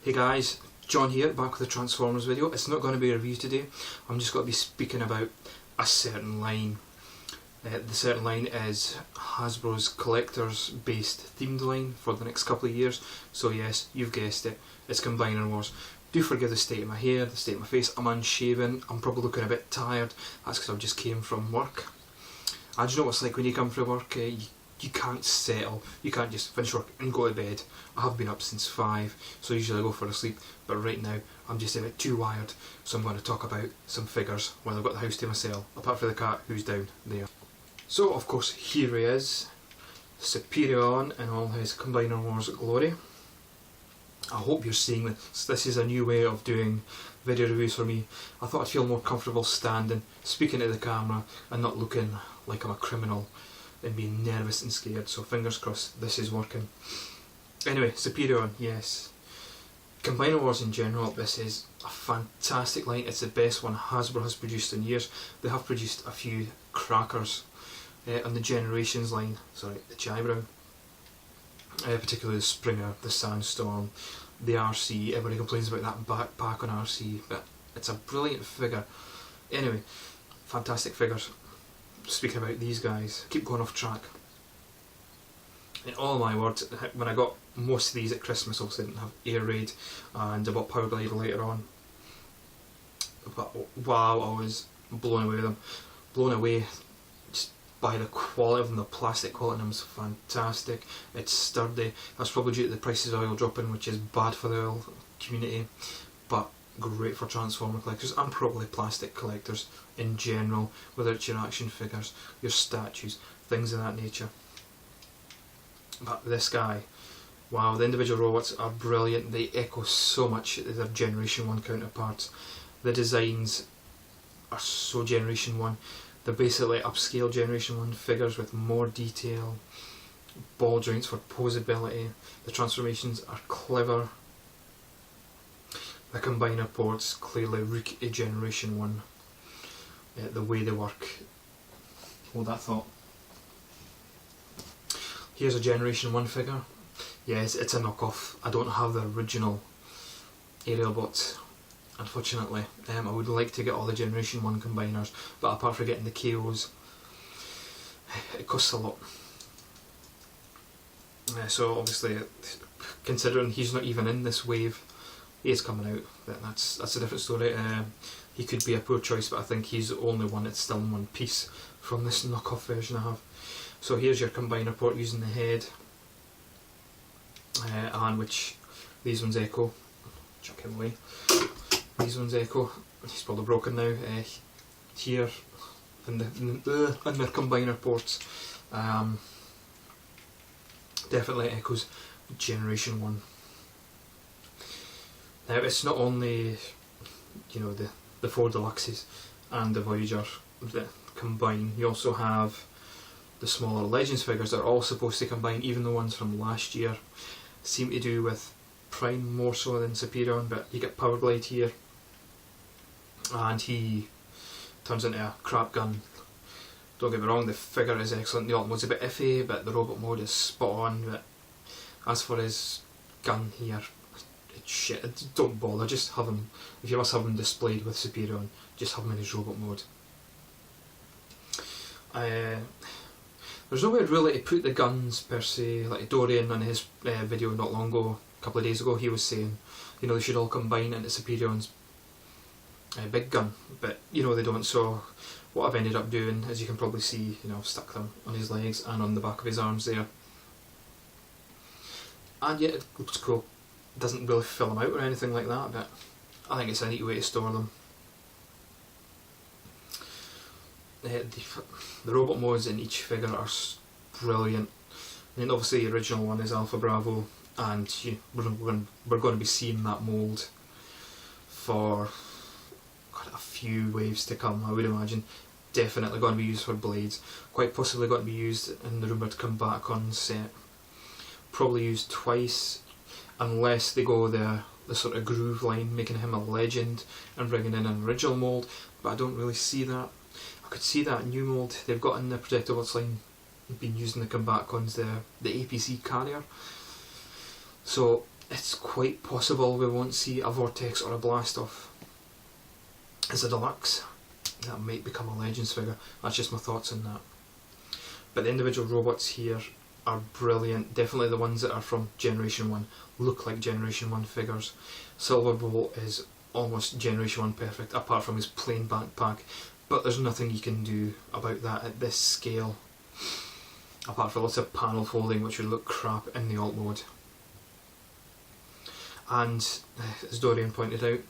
Hey guys, John here, back with a Transformers video. It's not going to be a review today. I'm just going to be speaking about a certain line. The certain line is Hasbro's collectors based themed line for the next couple of years. So yes, you've guessed it, it's Combiner Wars. Do forgive the state of my hair, the state of my face. I'm unshaven, I'm probably looking a bit tired. That's because I just came from work. And do you know what it's like when you come from work? You can't settle, you can't just finish work and go to bed. I have been up since 5, so usually I go for a sleep, but right now I'm just a bit too wired, so I'm going to talk about some figures when I've got the house to myself, apart from the cat who's down there. So of course here he is, Superion in all his Combiner Wars glory. I hope you're seeing this. This is a new way of doing video reviews for me. I thought I'd feel more comfortable standing, speaking to the camera and not looking like I'm a criminal and being nervous and scared, so fingers crossed this is working. Anyway, Superion, yes. Combiner Wars in general, this is a fantastic line. It's the best one Hasbro has produced in years. They have produced a few crackers on the Generations line, the Jybrow. Particularly the Springer, the Sandstorm, the RC. Everybody complains about that backpack on RC, but it's a brilliant figure. Anyway, fantastic figures. Speaking about these guys, keep going off track. In all my words, when I got most of these at Christmas, obviously I didn't have Air Raid, and I bought Power Glide later on. But wow, I was blown away with them. Blown away just by the quality of them. The plastic quality of them is fantastic. It's sturdy. That's probably due to the prices of oil dropping, which is bad for the oil community, but great for Transformer collectors and probably plastic collectors in general, whether it's your action figures, your statues, things of that nature. But this guy, wow, the individual robots are brilliant. They echo so much their Generation 1 counterparts. The designs are so Generation 1. They're basically upscale Generation 1 figures with more detail, ball joints for posability. The transformations are clever. The combiner ports clearly reek a Generation 1. The way they work. Hold that thought. Here's a Generation 1 figure. Yes, it's a knockoff. I don't have the original Aerialbots, unfortunately. I would like to get all the Generation 1 combiners, but apart from getting the KOs, it costs a lot. So obviously, considering he's not even in this wave, he is coming out, but that's a different story. He could be a poor choice, but I think he's the only one that's still in one piece from this knockoff version I have. So here's your combiner port using the head, and which these ones echo. Chuck him away. These ones echo. He's probably broken now. Here in their combiner ports, definitely echoes Generation 1. Now it's not only, you know, the 4 Deluxes and the Voyager that combine. You also have the smaller Legends figures that are all supposed to combine. Even the ones from last year seem to do with Prime more so than Superion, but you get Power Glide here, and he turns into a crap gun. Don't get me wrong, the figure is excellent. The alt mode's a bit iffy, but the robot mode is spot on. But as for his gun here, it's shit. Don't bother, just have him. If you must have him displayed with Superion, just have him in his robot mode. There's no way really to put the guns per se. Like Dorian on his video not long ago, a couple of days ago, he was saying, you know, they should all combine into Superion's big gun, but you know they don't. So what I've ended up doing, as you can probably see, you know, I've stuck them on his legs and on the back of his arms there, and yeah, it looks cool. It doesn't really fill them out or anything like that, but I think it's a neat way to store them. The robot modes in each figure are brilliant. I mean, obviously the original one is Alpha Bravo, and we're going to be seeing that mould for a few waves to come, I would imagine. Definitely going to be used for Blades, quite possibly going to be used in the rumoured comeback on set. Probably used twice, unless they go the sort of groove line, making him a legend and bringing in an original mould, but I don't really see that. I could see that new mould they've got in the Protectobots line being used in the comeback ones, the APC carrier. So it's quite possible we won't see a Vortex or a Blastoff as a deluxe. That might become a Legends figure. That's just my thoughts on that. But the individual robots here are brilliant. Definitely the ones that are from Generation 1 look like Generation 1 figures. Silverbolt is almost Generation 1 perfect, apart from his plain backpack. But there's nothing you can do about that at this scale, apart from lots of panel folding, which would look crap in the alt mode. And as Dorian pointed out,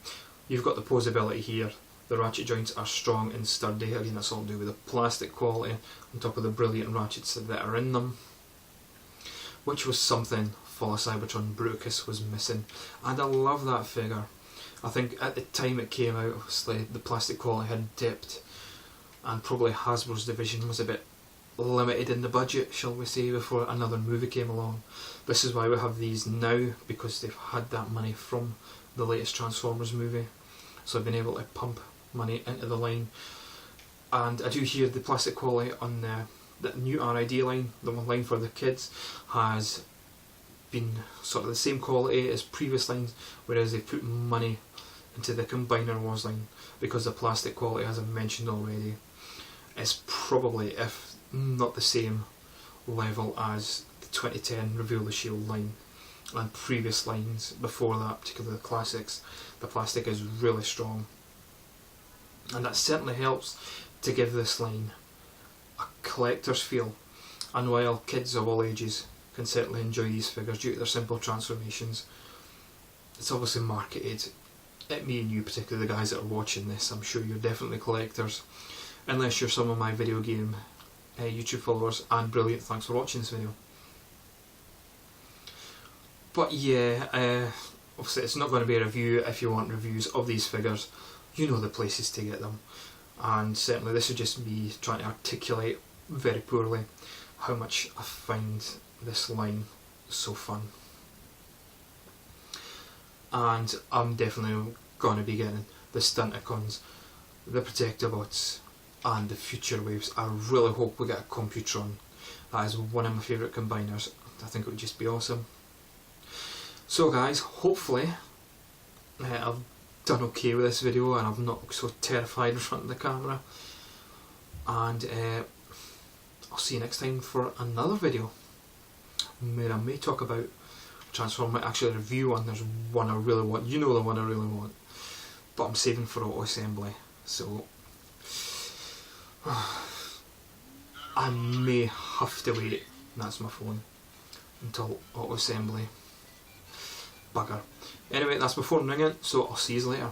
you've got the posability here. The ratchet joints are strong and sturdy. Again, that's all to do with the plastic quality on top of the brilliant ratchets that are in them, which was something Fall of Cybertron Bruticus was missing. And I love that figure. I think at the time it came out, obviously the plastic quality had dipped, and probably Hasbro's division was a bit limited in the budget, shall we say, before another movie came along. This is why we have these now, because they've had that money from the latest Transformers movie, so I've been able to pump money into the line. And I do hear the plastic quality on the new RID line, the one line for the kids, has been sort of the same quality as previous lines, whereas they put money into the Combiner Wars line, because the plastic quality, as I've mentioned already, is probably, if not the same level as the 2010 Reveal the Shield line and previous lines before that, particularly the classics. The plastic is really strong, and that certainly helps to give this line a collector's feel. And while kids of all ages can certainly enjoy these figures due to their simple transformations, it's obviously marketed at me and you, particularly the guys that are watching this. I'm sure you're definitely collectors, unless you're some of my video game YouTube followers, and brilliant, thanks for watching this video. But yeah, obviously it's not going to be a review. If you want reviews of these figures, you know the places to get them, and certainly this is just me trying to articulate very poorly how much I find this line so fun. And I'm definitely going to be getting the Stunticons, the Protectobots, and the Future Waves. I really hope we get a Computron. That is one of my favourite combiners. I think it would just be awesome. So guys, hopefully I've done okay with this video and I'm not so terrified in front of the camera. And I'll see you next time for another video where I may talk about Transformer, actually review one. There's one I really want, you know the one I really want, but I'm saving for auto assembly, so I may have to wait, that's my phone, until auto assembly. Bugger. Anyway, that's my phone ringing, so I'll see you later.